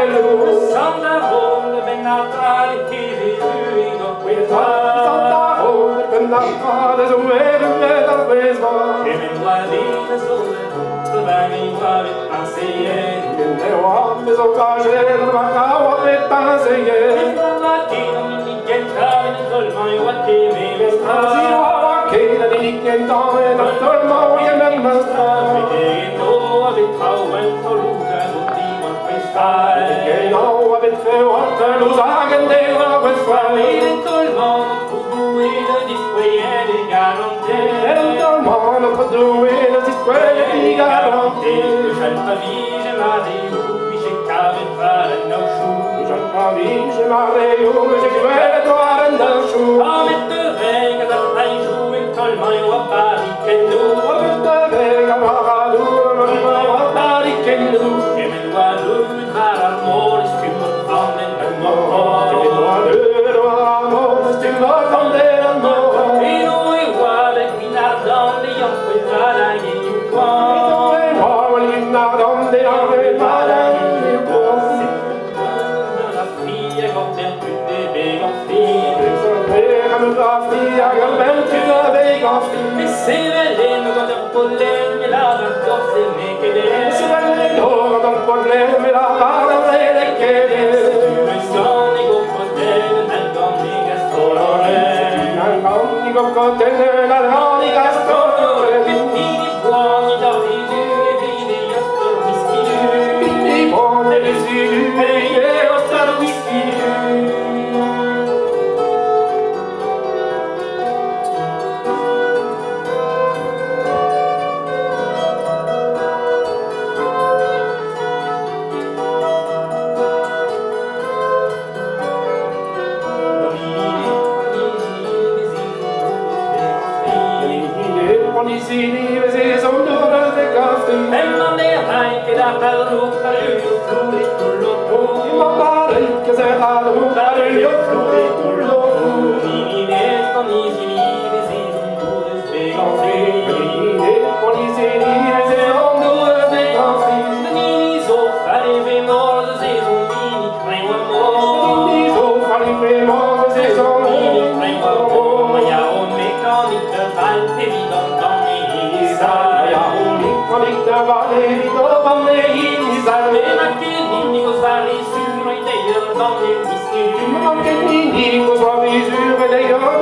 bello. Santa Ronda ben Natale che riunido questa. Santa Ronda ben Natale so even dat wees waar. Che men guardina sole, dove mi guardi a sei. In de wand is ook al zeer, maar gauw op het dansen. La mattina mi chientava in colma io a te mi Zie mostrava. wat ik dat ik ken dan en dat door mooie met mijn straat. Perché no avete aumento luce l'ultima questa. Che nou wat ik gehoord en hoe zagen deel op het Famiglia veld. in colmo, tu guida di quei di garantie. En de man op het doen dat is kwijt die garantie. Scelta vige ma di lupi c'è cave fare no sciù. Zijn pavilje maar de jongens ik weet waar en de schoen. A mette venga da lai giù in colmo io a pari che tu. Op de weg aan haar doen, maar wat daar ik ken doen. Che me guardo in bar amore scrivo van den amore. Ik wil deur waar mogen stil van de ander. E noi uguale qui la donna io puoi fare in qua. Waar wil je naar dan de andere maar dan je komt. La figlia con te più de bega figlia. Ik zal weer aan de af die je bent je de weg af. E se veleno con te pollegna la raccolse me che Ze de. willen door dan probleem met haar en de keren. Me sono con potere nel domingo scolore. En dan ik op container naar al die gastoren. Vestiti buoni da figli e vini io sto mischino. Die bonen is hier mee, je staat whisky. Politie, we zijn zonder de koffie. En dan de rijke dat al roept, maar u vloeit door de Iemand daar ik zeg aan hoe daar je vloeit door de Politie, we zijn zonder de koffie. Die zo van die morgen is zo ja, hoe kan ik de waarde niet op van de hier zijn? Man kan niet, ik was wel weer zuur, maar de jongen